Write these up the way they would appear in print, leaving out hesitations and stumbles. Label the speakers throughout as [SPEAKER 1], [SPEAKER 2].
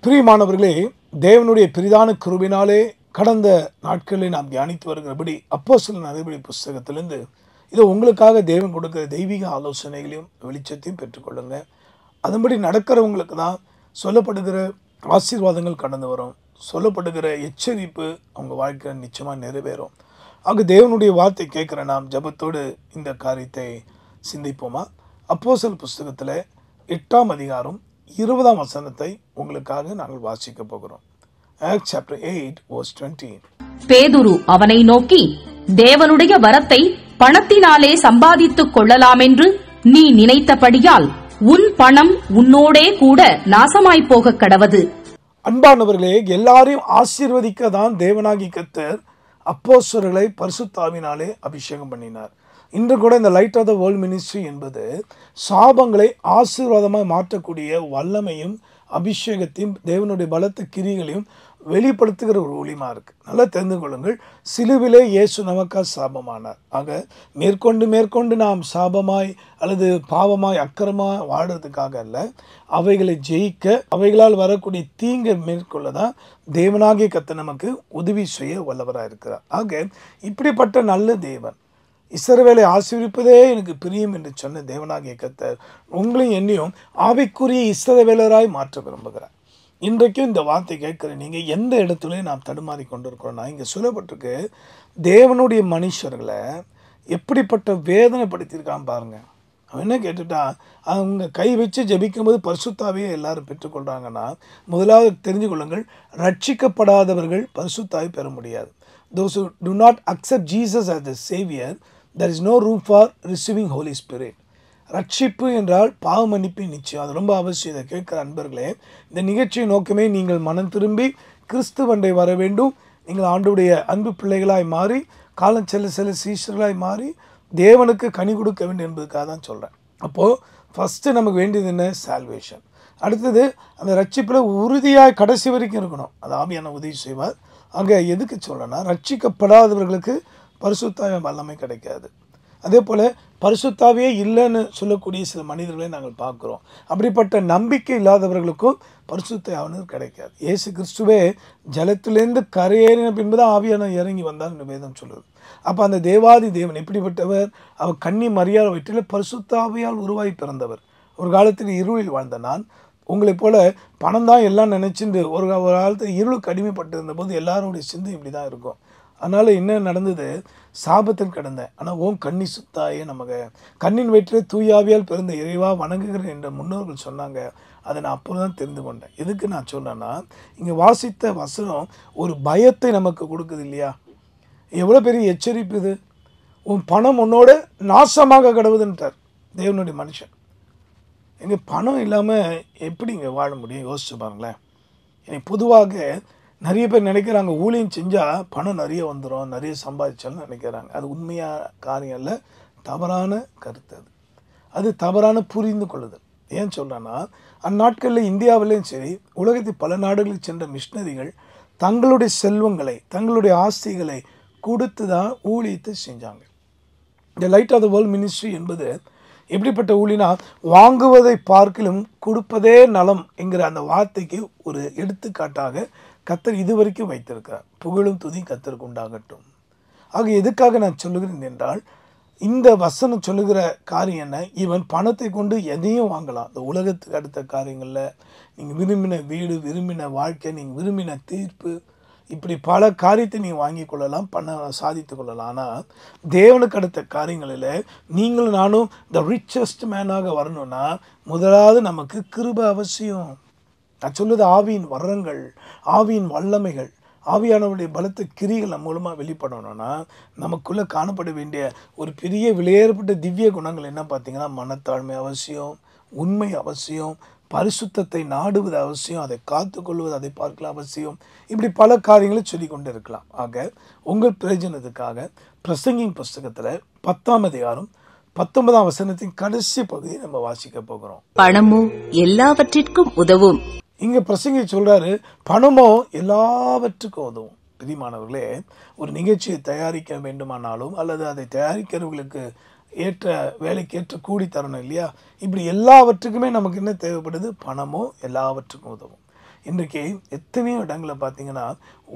[SPEAKER 1] பிரியமானவர்களே, தேவனுடைய பெரிதான கிருபையினாலே கடந்த நாட்களில் நாம் தியானித்து வருகிறபடி அப்போஸ்தலர் நடபடி புஸ்தகத்திலிருந்து இதை உங்களுக்காக தேவன் கொடுக்கிற தெய்வீக ஆலோசனைகளையும் வெளிச்சத்தையும் பெற்றுக்கொள்ளுங்க. அதன்படி நடக்கிறவங்களுக்கு தான் சொல்லப்படுகிற ஆசீர்வாதங்கள் கடந்து வரும், சொல்லப்படுகிற எச்சரிப்பு அவங்க வாழ்க்கையில் நிச்சயமாக நிறைவேறும். ஆக தேவனுடைய வார்த்தை கேட்குற நாம் ஜெபத்தோடு இந்த காரியத்தை சிந்திப்போமா? அப்போஸ்தலர் புஸ்தகத்தில் 8ஆம் அதிகாரம் 20ஆம் வசனத்தை உங்களுக்காக நாங்கள் வாசிக்க போகிறோம். Acts chapter 8 verse 20.
[SPEAKER 2] பேதுரு அவனை நோக்கி, தேவனுடைய வரத்தை பணத்தினாலே சம்பாதித்துக் கொள்ளலாமென்று நீ நினைத்தபடியால் உன் பணம் உன்னோடே கூட நாசமாய்ப் போகக் கடவது.
[SPEAKER 1] அன்பானவர்களே, எல்லாரையும் ஆசீர்வதிக்க தான் தேவனாகி கர்த்தர் அப்போஸ்தலர்களை பரிசுத்த ஆவியினாலே அபிஷேகம் பண்ணினார். இன்று கூட இந்த light of the world ministry என்பது சாபங்களை ஆசீர்வாதமாக மாற்றக்கூடிய வல்லமையும் அபிஷேகத்தையும் தேவனுடைய பலத்த கிரிகளையும் வெளிப்படுத்துகிற ஒரு ஊழியமாக இருக்குது. நல்லா தெரிந்து கொள்ளுங்கள், சிலுவிலே இயேசு நமக்காக சாபமானார். ஆக மேற்கொண்டு நாம் சாபமாய் அல்லது பாவமாய் அக்கிரமாய் வாடுறதுக்காக அல்ல, அவைகளை ஜெயிக்க அவைகளால் வரக்கூடிய தீங்கை மேற்கொள்ள தான் தேவனாகிய கர்த்தர் நமக்கு உதவி செய்ய வல்லவராக இருக்கிறார். ஆக இப்படிப்பட்ட நல்ல தேவன், இஸ்ரவேலை ஆசீர்வதிப்பதே எனக்கு பிரியம் என்று சொன்ன தேவனாகிய கர்த்தர் உங்களையும் என்னையும் ஆவிக்குரிய இஸ்ரவேலராய் மாற்ற விரும்புகிறார். இன்றைக்கும் இந்த வார்த்தை கேட்குற நீங்கள் எந்த இடத்துலையும் நாம் தடுமாறி கொண்டிருக்கிறோம்னா, இங்கே சொல்லப்பட்டிருக்கு தேவனுடைய மனுஷர்களை எப்படிப்பட்ட வேதனைப்படுத்தியிருக்கான் பாருங்க. அவன் என்ன கேட்டுட்டா, அவங்க கை வச்சு ஜெபிக்கும்போது பரிசுத்தாவியை எல்லாரும் பெற்றுக்கொள்கிறாங்கன்னா, முதலாவது தெரிஞ்சு கொள்ளுங்கள், ரட்சிக்கப்படாதவர்கள் பரிசுத்தாவி பெற முடியாது. Those who do not accept Jesus as the Savior, there is no room for receiving Holy Spirit. ரட்சிப்பு என்றால் பாவ மன்னிப்பு நிச்சயம், அது ரொம்ப அவசியம். இதை கேட்குற அன்பர்களே, இந்த நிகழ்ச்சியை நோக்கமே நீங்கள் மனம் திரும்பி கிறிஸ்துவண்டை வர வேண்டும். நீங்கள் ஆண்டவருடைய அன்பு பிள்ளைகளாய் மாறி காலம் செல்ல சீஷர்களாய் மாறி தேவனுக்கு கனி கொடுக்க வேண்டும் என்பதுக்காக தான் சொல்கிறேன். அப்போது ஃபஸ்ட்டு நமக்கு வேண்டியது என்ன? சால்வேஷன். அடுத்தது அந்த ரட்சிப்பில் உறுதியாக கடைசி வரைக்கும் இருக்கணும். அது ஆவியான உதவி செய்வார். அங்கே எதுக்கு சொல்கிறேன்னா, ரட்சிக்கப்படாதவர்களுக்கு பரிசுத்தாவிய வல்லமை கிடைக்காது. அதே போல் பரிசுத்தாவியே இல்லைன்னு சொல்லக்கூடிய சில மனிதர்களை நாங்கள் பார்க்குறோம். அப்படிப்பட்ட நம்பிக்கை இல்லாதவர்களுக்கும் பரிசுத்தாவினர் கிடைக்காது. இயேசு கிறிஸ்துவே ஜலத்திலேருந்து கரையேறின பின்பு தான் ஆவியான இறங்கி வந்தார் என்று வேதம் சொல்லுது. அப்போ அந்த தேவாதி தேவன் எப்படிப்பட்டவர்? அவர் கன்னி மரியாதை வயிற்றில் பரிசுத்தாவியால் உருவாகி பிறந்தவர். ஒரு காலத்தில் இருளில் வாழ்ந்த நான் உங்களைப் போல பணம் தான் எல்லாம் நினச்சிட்டு ஒரு காலத்தில் இருளுக்கு அடிமைப்பட்டிருந்த போது எல்லாருடைய சிந்தை இப்படி தான் இருக்கும். அதனால் என்ன நடந்தது? சாபத்தில் கிடந்தேன். ஆனால் ஓம் கன்னி சுத்தாயே நமக்கு கண்ணின் வயிற்றில் தூயாவியால் பிறந்த இறைவா வணங்குகிறேன் என்ற முன்னோர்கள் சொன்னாங்க. அதை நான் அப்போ தான் தெரிந்து கொண்டேன். எதுக்கு நான் சொன்னேன்னா, இங்கே வாசித்த வசனம் ஒரு பயத்தை நமக்கு கொடுக்குது இல்லையா? எவ்வளோ பெரிய எச்சரிப்பு இது! உன் பணம் உன்னோட நாசமாக கிடவுதுன்ட்டார் தேவனுடைய மனுஷன். எங்கே பணம் இல்லாமல் எப்படி இங்கே வாழ முடியும்? யோசிச்சு பாருங்களேன். எனக்கு பொதுவாக நிறைய பேர் நினைக்கிறாங்க, ஊழியம் செஞ்சால் பணம் நிறைய வந்துடும், நிறைய சம்பாதிச்சாலும் நினைக்கிறாங்க. அது உண்மையான காரியம் இல்லை, தவறான கருத்து. அது தவறான புரிந்து கொள்ளுதல். ஏன் சொல்கிறேன்னா, அந்நாட்களில் இந்தியாவிலையும் சரி உலகத்தில் பல நாடுகளில் சென்ற மிஷினரிகள் தங்களுடைய செல்வங்களை தங்களுடைய ஆஸ்திகளை கொடுத்து தான் ஊழியத்தை செஞ்சாங்க. இந்த light of the world ministry என்பது எப்படிப்பட்ட ஊழினா, வாங்குவதை பார்க்கிலும் கொடுப்பதே நலம் என்கிற அந்த வார்த்தைக்கு ஒரு எடுத்துக்காட்டாக கர்த்தர் இதுவரைக்கும் வைத்திருக்கிறார். புகழும் துதி கர்த்தருக்கு உண்டாகட்டும். ஆக எதுக்காக நான் சொல்லுகிறேன் என்றால், இந்த வசனம் சொல்லுகிற காரியம் என்ன? இவன் பணத்தை கொண்டு எதையும் வாங்கலாம். இந்த உலகத்துக்கு அடுத்த காரியங்களில் நீங்கள் விரும்பின வீடு, விரும்பின வாழ்க்கை, நீங்கள் விரும்பின தீர்ப்பு, இப்படி பல காரியத்தை நீங்கள் வாங்கி கொள்ளலாம், சாதித்து கொள்ளலாம். ஆனால் தேவனுக்கு அடுத்த காரியங்களில் நீங்களும் நானும் த ரிச்சஸ்ட் மேனாக வரணும்னா முதலாவது நமக்கு கிருபை அவசியம். நான் சொல்லுது ஆவியின் வரங்கள், ஆவியின் வல்லமைகள், ஆவியானவருடைய பலத்த கிரிகள் நம்ம மூலமாக வெளிப்படணும்னா நமக்குள்ளே காணப்பட வேண்டிய ஒரு பெரிய விலையேறப்பட்ட திவ்ய குணங்கள் என்ன பார்த்தீங்கன்னா, மனத்தாழ்மை அவசியம், உண்மை அவசியம், பரிசுத்தத்தை நாடுவது அவசியம், அதை காத்துக்கொள்வது, அதை பார்க்கலாம் அவசியம். இப்படி பல காரியங்களை சொல்லி கொண்டு இருக்கலாம். ஆக உங்கள் பிரயோஜனத்துக்காக பிரசங்கின் புஸ்தகத்தில் 10ஆம் அதிகாரம் 19ஆம் வசனத்தின் கடைசி பகுதியை நம்ம வாசிக்க போகிறோம்.
[SPEAKER 2] பணமோ எல்லாவற்றிற்கும் உதவும்.
[SPEAKER 1] இங்கே பிரசங்கி சொல்கிறாரு, பணமோ எல்லாவற்றுக்கும் உதவும். பிரியமானவர்களே, ஒரு நிகழ்ச்சியை தயாரிக்க வேண்டுமானாலும் அல்லது அதை தயாரிக்கிறவர்களுக்கு ஏற்ற வேலைக்கு ஏற்ற கூடி தரணும் இல்லையா? இப்படி எல்லாவற்றுக்குமே நமக்கு என்ன தேவைப்படுது? பணமோ எல்லாவற்றுக்கும் உதவும். இன்றைக்கு எத்தனையோ இடங்களில் பார்த்தீங்கன்னா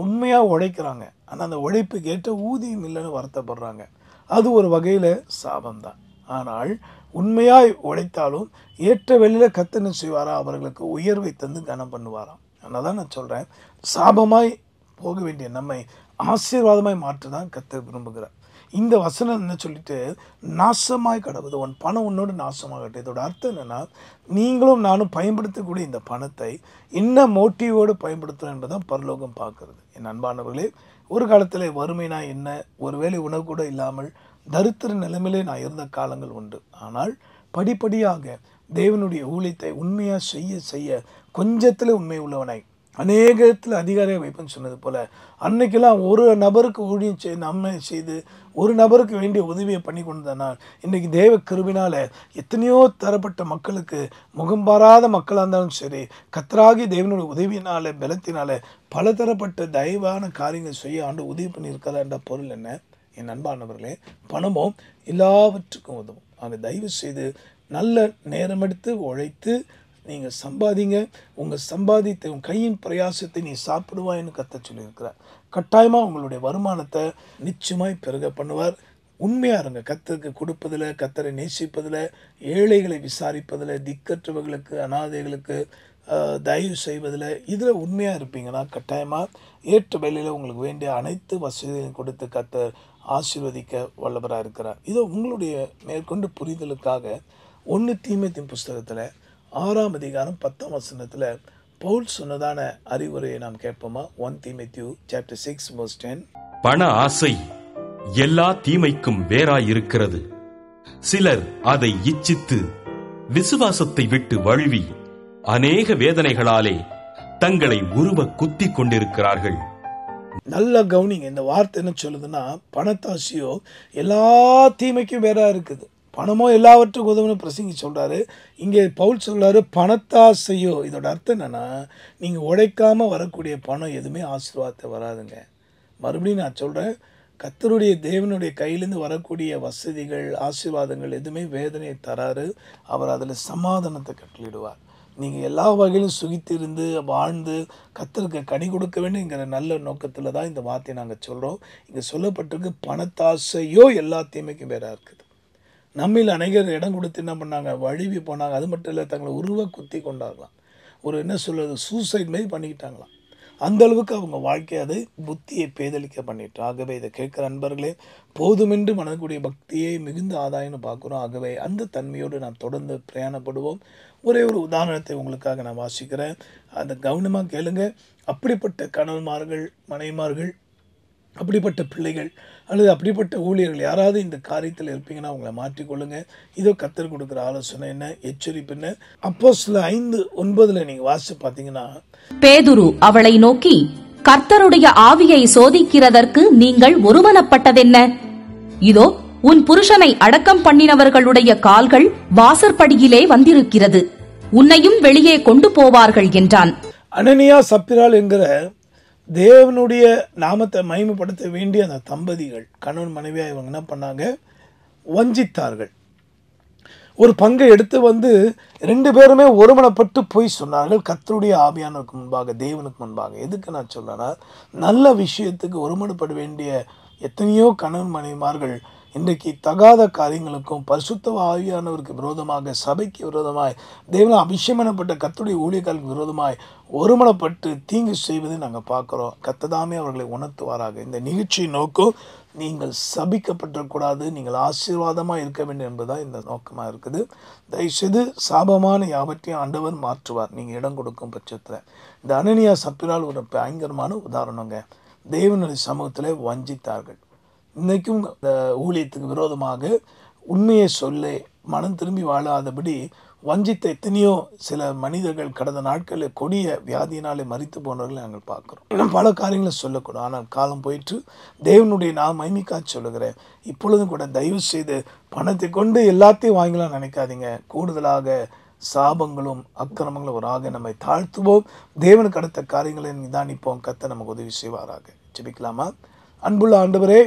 [SPEAKER 1] உண்மையாக உழைக்கிறாங்க, ஆனால் அந்த உழைப்புக்கு ஏற்ற ஊதியம் இல்லைன்னு வருத்தப்படுறாங்க. அது ஒரு வகையில் சாபம்தான். ஆனால் உண்மையாய் உழைத்தாலும் ஏற்ற வெளியில் கர்த்தர் என்ன செய்வாரா, அவர்களுக்கு உயர்வை தந்து கனம் பண்ணுவாராம். அதனால தான் நான் சொல்கிறேன், சாபமாய் போக வேண்டிய நம்மை ஆசீர்வாதமாய் மாற்ற தான் கர்த்தர் விரும்புகிறார். இந்த வசனம் என்ன சொல்லிட்டு, நாசமாய் கடவுது, உன் பணம் உன்னோடு நாசமாகட்டும். இதோட அர்த்தம் என்னென்னா, நீங்களும் நானும் பயன்படுத்தக்கூடிய இந்த பணத்தை என்ன மோட்டிவோடு பயன்படுத்தணும் என்பதுதான் பரலோகம் பார்க்கறது. என் அன்பானவர்களே, ஒரு காலத்தில் வறுமைனா என்ன, ஒருவேளை உணவு கூட இல்லாமல் தரித்திர நிலைமையிலே நான் இருந்த காலங்கள் உண்டு. ஆனால் படிப்படியாக தேவனுடைய ஊழியத்தை உண்மையாக செய்ய செய்ய கொஞ்சத்தில் உண்மை உள்ளவனாய் அநேகத்தில் அதிகாரியாக வைப்பேன்னு சொன்னது போல், அன்னைக்கெல்லாம் ஒரு நபருக்கு ஊழியம் நம்ம செய்து ஒரு நபருக்கு வேண்டிய உதவியை பண்ணி கொண்டதனால் இன்றைக்கி தேவ கிருபினால் எத்தனையோ தரப்பட்ட மக்களுக்கு, முகம்பாராத மக்களாக இருந்தாலும் சரி, கர்த்தராகிய தேவனுடைய உதவியினால் பலத்தினால் பல தரப்பட்ட தயவான காரியங்கள் செய்ய ஆண்டு உதவி பண்ணியிருக்கிறா என்ற பொருள் என்ன? என் அன்பானவர்களே, பணமும் எல்லாவற்றுக்கும் உதவும். ஆக தயவு செய்து நல்ல நேரம் எடுத்து உழைத்து நீங்கள் சம்பாதிங்க. உங்கள் சம்பாதித்த உங்கள் கையின் பிரயாசத்தை நீ சாப்பிடுவாய்ன்னு கர்த்தர் சொல்லியிருக்கிறார். கட்டாயமாக உங்களுடைய வருமானத்தை நிச்சயமாய் பெருக பண்ணுவார். உண்மையாக இருங்க. கர்த்தருக்கு கொடுப்பதில், கர்த்தரை நேசிப்பதில், ஏழைகளை விசாரிப்பதில், திக்கற்றவர்களுக்கு, அனாதைகளுக்கு தயவு செய்வதில், இதில் உண்மையாக இருப்பீங்கன்னா கட்டாயமாக ஏற்ற வேலையில் உங்களுக்கு வேண்டிய அனைத்து வசதிகளையும் கொடுத்து கர்த்தர் ஆசீர்வதிக்க வல்லவராக இருக்கிறார். இதோ உங்களுடைய மேற்கொண்டு புரிதலுக்காக 1 தீமோத்தேயு புஸ்தகத்தில் 6ஆம் அதிகாரம் 10ஆம் வசனத்தில் பவுல் சொன்னதான அறிவுரையை நாம் கேட்போமா? 1 தீமோத்தேயு chapter 6 verse 10.
[SPEAKER 3] பண ஆசை எல்லா தீமைக்கும் வேறாயிருக்கிறது. சிலர் அதை இச்சித்து விசுவாசத்தை விட்டு வழுவி அநேக வேதனைகளாலே தங்களை உருவ குத்தி கொண்டிருக்கிறார்கள்.
[SPEAKER 1] நல்ல கவனிங்க. இந்த வார்த்தை என்ன சொல்லுதுன்னா, பணத்தாசையோ எல்லா தீமைக்கும் வேறா இருக்குது. பணமோ எல்லாவற்றுக்கும் உதவுன்னு பிரசங்கி சொல்கிறாரு. இங்கே பவுல் சொல்கிறாரு பணத்தாசையோ. இதோட அர்த்தம் என்னென்னா, நீங்கள் உழைக்காம வரக்கூடிய பணம் எதுவுமே ஆசீர்வாதத்தை வராதுங்க. மறுபடியும் நான் சொல்கிறேன், கர்த்தருடைய தேவனுடைய கையிலேருந்து வரக்கூடிய வசதிகள், ஆசீர்வாதங்கள் எதுவுமே வேதனையை தராரு. அவர் அதில் சமாதானத்தை கட்டளிடுவார். நீங்கள் எல்லா வகையிலும் சுகித்திருந்து வாழ்ந்து கர்த்தருக்கு கனி கொடுக்க வேண்டுங்கிற நல்ல நோக்கத்தில் தான் இந்த வார்த்தையை நாங்கள் சொல்கிறோம். இங்கே சொல்லப்பட்டிருக்கு பணத்தாசையோ எல்லா தீமைக்கும் வேறாக இருக்குது. நம்மில் அநேகர் இடம் கொடுத்து என்ன பண்ணாங்க, வழுவி போனாங்க. அது மட்டும் இல்லை, தங்களை உருவ குத்தி கொண்டாங்களாம். ஒரு என்ன சொல்கிறது, சூசைட் மாரி பண்ணிக்கிட்டாங்களாம். அந்த அளவுக்கு அவங்க வாழ்க்கை அது புத்தியை பேதலிக்க பண்ணிட்டு. ஆகவே இதை கேட்குற நண்பர்களே, போதுமென்று மனக்கூடிய பக்தியை மிகுந்த ஆதாயம்னு பார்க்குறோம். ஆகவே அந்த தன்மையோடு நாம் தொடர்ந்து பிரயாணப்படுவோம். ஒரே ஒரு உதாரணத்தை உங்களுக்காக நான் வாசிக்கிறேன், அதை கவனமாக கேளுங்க. அப்படிப்பட்ட கணவன்மார்கள், மனைவிமார்கள், அப்படிப்பட்ட பிள்ளைகள் அல்லது அப்படிப்பட்ட ஊழியர்கள் யாராவது இந்த காரியத்தில் இருப்பீங்கன்னா அவங்கள மாற்றிக்கொள்ளுங்க. இதோ கர்த்தர் கொடுக்குற ஆலோசனை என்ன, எச்சரிப்பு என்ன? அப்போஸ்தலர் 5:9 நீங்கள் வாசித்து பார்த்தீங்கன்னா,
[SPEAKER 2] பேதுரு அவளை நோக்கி, கர்த்தருடைய ஆவியை சோதிக்கிறதற்கு நீங்கள் ஒருமனப்பட்டதென்ன? இதோ உன் புருஷனை அடக்கம் பண்ணினவர்களுடைய கால்கள் வாசற்படியிலே வந்திருக்கிறது, உன்னையும் வெளியே கொண்டு போவார்கள் என்றான்.
[SPEAKER 1] அனனியா சப்பிராள் என்கிற தேவனுடைய நாமத்தை மகிமைப்படுத்த வேண்டிய அந்த தம்பதிகள், கணவன் மனைவியாக இவங்க என்ன பண்ணாங்க, வஞ்சித்தார்கள். ஒரு பங்கை எடுத்து வந்து 2 பேருமே ஒருமனப்பட்டு போய் சொன்னார்கள் கர்த்தருடைய ஆவியானவருக்கு முன்பாக, தேவனுக்கு முன்பாக. எதுக்கு நான் சொல்றேன்னா, நல்ல விஷயத்துக்கு ஒருமனப்பட வேண்டிய எத்தனையோ கணவன் மனைவிமார்கள் இன்றைக்கு தகாத காரியங்களுக்கும் பரிசுத்த ஆவியானவருக்கு விரோதமாக, சபைக்கு விரோதமாய், தேவனால் அபிஷேகப்பட்ட கர்த்தருடைய ஊழியர்களுக்கு விரோதமாய் ஒருமனப்பட்டு தீங்கு செய்வதை நாங்கள் பார்க்குறோம். கர்த்ததாமே அவர்களை உணர்த்துவாராக. இந்த நிகழ்ச்சியை நோக்கம் நீங்கள் சபிக்கப்பட்டிருக்கூடாது, நீங்கள் ஆசீர்வாதமாக இருக்க வேண்டும் என்பதுதான் இந்த நோக்கமாக இருக்குது. தயவுசெய்து சாபமான யாவற்றையும் ஆண்டவர் மாற்றுவார் நீங்கள் இடம் கொடுக்கும் பட்சத்தில். இந்த அனனியா சப்பிரால் ஒரு பயங்கரமான உதாரணங்க. தேவனுடைய சமூகத்தில் வஞ்சித்தார்கள். இன்றைக்கும் இந்த ஊழியத்துக்கு விரோதமாக உண்மையை சொல்ல மனம் திரும்பி வாழாதபடி வஞ்சித்த எத்தனையோ சில மனிதர்கள் கடந்த நாட்களில் கொடிய வியாதியினாலே மரித்து போனவர்களை நாங்கள் பார்க்குறோம். இன்னும் பல காரியங்களை சொல்லக்கூடும். ஆனால் காலம் போயிட்டு தேவனுடைய நான் மகிமைக்காக சொல்லுகிறேன். இப்பொழுதும் கூட தயவு செய்து பணத்தை கொண்டு எல்லாத்தையும் வாங்கலாம் நினைக்காதீங்க. கூடுதலாக சாபங்களும் அக்கிரமங்களும் ஒரு ஆக நம்மை தாழ்த்துவோம். தேவனுக்கு அடுத்த காரியங்களை நிதானிப்போம். கர்த்தர் நமக்கு உதவி செய்வாராக. ஜெபிக்கலாமா? அன்புள்ள ஆண்டவரே,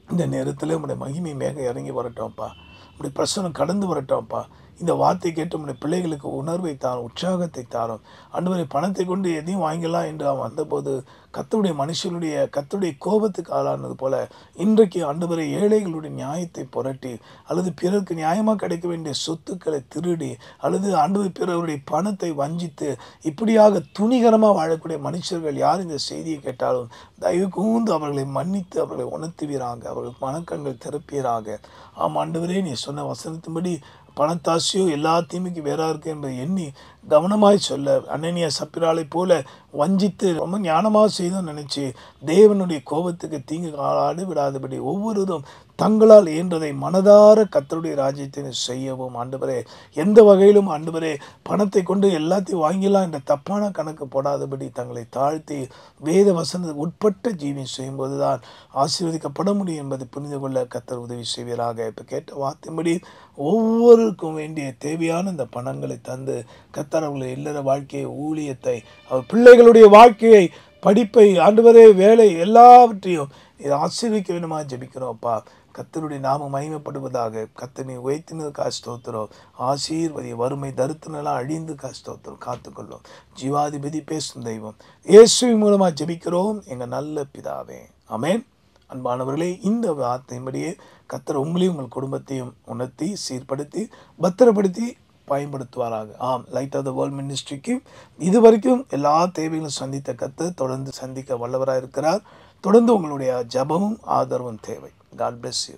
[SPEAKER 1] இந்த நேரத்தில் உங்களுடைய மகிமை மேக இறங்கி வரட்டோம்ப்பா. உங்களுடைய பிரசனம் கடந்து வரட்டோம்ப்பா. இந்த வார்த்தை கேட்டு நம்முடைய பிள்ளைகளுக்கு உணர்வை தாரும், உற்சாகத்தை தாரும். ஆண்டவரே, பணத்தை கொண்டு எதையும் வாங்கலாம் என்று அவன் வந்தபோது கர்த்தருடைய மனுஷனுடைய கர்த்தருடைய கோபத்துக்கு ஆளானது போல இன்றைக்கு ஆண்டவரை ஏழைகளுடைய நியாயத்தை புரட்டி அல்லது பிறருக்கு நியாயமாக கிடைக்க வேண்டிய சொத்துக்களை திருடி அல்லது ஆண்டவர் பிறருடைய பணத்தை வஞ்சித்து இப்படியாக துணிகரமாக வாழக்கூடிய மனுஷர்கள் யார் இந்த செய்தியை கேட்டாலும் தயவு கூர்ந்து அவர்களை மன்னித்து அவர்களை உணர்த்துவீராக, அவர்கள் மனக்கண்கள் திறப்பீராக. ஆம் ஆண்டவரே, நீ சொன்ன வசனத்தின்படி பணத்தாசையோ எல்லா தீமைக்கு வேறா இருக்கு என்பதை எண்ணி கவனமாய் சொல்ல அனனியா சப்பிராலை போல வஞ்சித்து ரொம்ப ஞானமாக செய்தோம் நினைச்சு தேவனுடைய கோபத்துக்கு தீங்கு ஆளாடு விடாதபடி ஒவ்வொருவரும் தங்களால் இயன்றதை மனதார கர்த்தருடைய ராஜ்யத்தை செய்யவும் ஆண்டவரே, எந்த வகையிலும் ஆண்டவரே பணத்தை கொண்டு எல்லாத்தையும் வாங்கிடலாம் என்ற தப்பான கணக்கு போடாதபடி தங்களை தாழ்த்தி வேத வசனத்துக்கு உட்பட்ட ஜீவியம் செய்யும்போது தான் ஆசீர்வதிக்கப்பட முடியும் என்பதை புரிந்து கொள்ள கர்த்தர் உதவி செய்வீராக. இப்போ கேட்ட வார்த்தைப்படி ஒவ்வொருக்கும் வேண்டிய தேவையான இந்த பணங்களை தந்து கர்த்தர் அவர்களுடைய இல்லற வாழ்க்கையை, ஊழியத்தை, அவர் பிள்ளைகளுடைய வாழ்க்கையை, படிப்பை, ஆண்டவரே வேலை எல்லாவற்றையும் இதை ஆசீர்விக்க வேண்டுமா ஜெபிக்கிறோம். அப்பா, கர்த்தருடைய நாமம் மகிமைப்படுவதாக. கர்த்தனை உயர்த்தினதுக்காக ஸ்தோத்திரம். ஆசீர்வதி, வறுமை தரித்திரமெல்லாம் அழிந்து ஸ்தோத்திரம். காத்துக்கொள்ளும் ஜீவாதிபதி பேசும் தெய்வம் இயேசுவின் மூலமாக ஜெபிக்கிறோம் எங்கள் நல்ல பிதாவே, ஆமென். அன்பானவர்களே, இந்த வார்த்தையின்படியே கர்த்தர் உங்களையும் உங்கள் குடும்பத்தையும் உணர்த்தி சீர்படுத்தி பத்திரப்படுத்தி பயன்படுத்துவாராக. ஆம், லைட் ஆஃப் த வேர்ல்ட் மினிஸ்ட்ரிக்கு இதுவரைக்கும் எல்லா தேவைகளும் சந்தித்த கர்த்தர் தொடர்ந்து சந்திக்க வல்லவராக இருக்கிறார். தொடர்ந்து உங்களுடைய ஜெபமும் ஆதரவும் தேவை. God bless you.